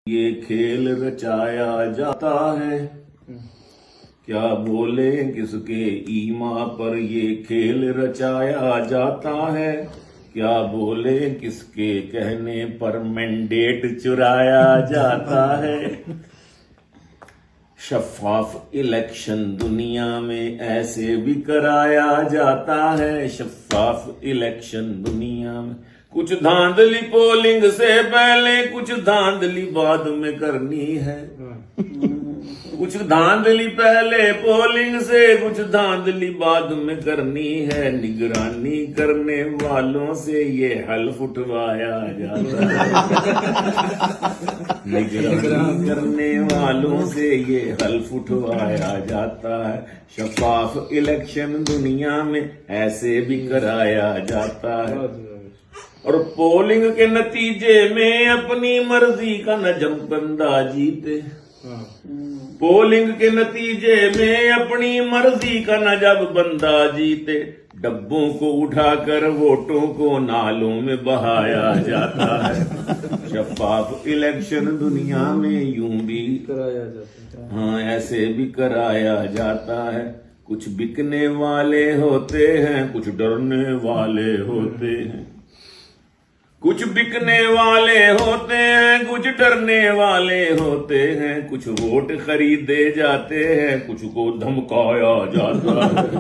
یہ کھیل رچایا جاتا ہے، کیا بولے کس کے ایما پر یہ کھیل رچایا جاتا ہے، کیا بولے کس کے کہنے پر مینڈیٹ چرایا جاتا ہے۔ شفاف الیکشن دنیا میں ایسے بھی کرایا جاتا ہے، شفاف الیکشن دنیا میں کچھ دھاندلی پولنگ سے پہلے کچھ دھاندلی بعد میں کرنی ہے، کچھ دھاندلی پہلے پولنگ سے کچھ دھاندلی بعد میں کرنی ہے، نگرانی کرنے والوں سے یہ حلف اٹھوایا جاتا ہے، نگرانی کرنے والوں سے یہ حلف اٹھوایا جاتا ہے۔ شفاف الیکشن دنیا میں ایسے بھی کرایا جاتا ہے، اور پولنگ کے نتیجے میں اپنی مرضی کا نجم بندہ جیتے، پولنگ کے نتیجے میں اپنی مرضی کا نجم بندہ جیتے، ڈبوں کو اٹھا کر ووٹوں کو نالوں میں بہایا جاتا ہے۔ شفاف الیکشن دنیا میں یوں بھی کرایا جاتا ہے، ہاں ایسے بھی کرایا جاتا ہے۔ کچھ بکنے والے ہوتے ہیں، کچھ ڈرنے والے ہوتے ہیں، کچھ بکنے والے ہوتے ہیں، کچھ ڈرنے والے ہوتے ہیں، کچھ ووٹ خریدے جاتے ہیں، کچھ کو دھمکایا جاتا ہے،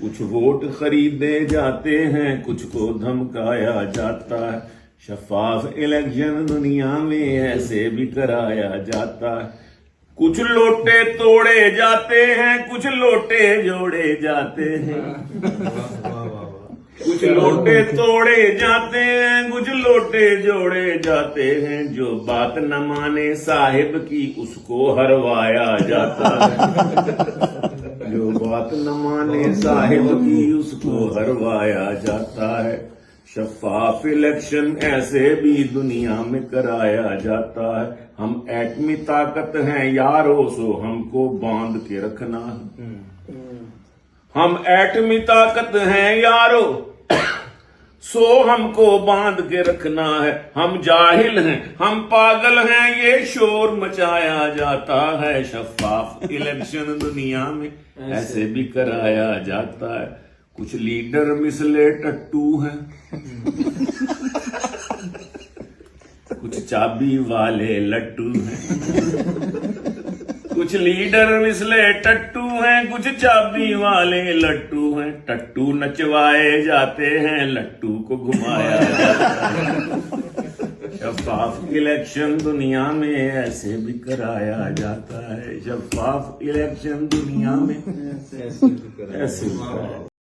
کچھ ووٹ خریدے جاتے ہیں، کچھ کو دھمکایا جاتا ہے۔ شفاف الیکشن دنیا میں ایسے بھی کرایا جاتا ہے، کچھ لوٹے توڑے جاتے ہیں، کچھ لوٹے جوڑے جاتے ہیں، کچھ لوٹے توڑے جاتے ہیں، کچھ لوٹے جوڑے جاتے ہیں، جو بات نہ مانے صاحب کی اس کو ہروایا جاتا ہے، جو بات نہ مانے صاحب کی اس کو ہروایا جاتا ہے۔ شفاف الیکشن ایسے بھی دنیا میں کرایا جاتا ہے، ہم ایٹمی طاقت ہیں یارو سو ہم کو باندھ کے رکھنا ہے، ہم ایٹمی طاقت ہیں یارو سو ہم کو باندھ کے رکھنا ہے، ہم جاہل ہیں ہم پاگل ہیں یہ شور مچایا جاتا ہے۔ شفاف الیکشن دنیا میں ایسے بھی کرایا جاتا ہے، کچھ لیڈر مسلے ٹٹو ہیں، کچھ چابی والے لٹو ہیں، کچھ لیڈر مسلے ٹٹو ہیں، کچھ چابی والے لٹو ہیں، ٹٹو نچوائے جاتے ہیں، لٹو کو گھمایا جاتا ہے۔ شفاف الیکشن دنیا میں ایسے بھی کرایا جاتا ہے، شفاف الیکشن دنیا میں ایسے بھی کرایا جاتا ہے۔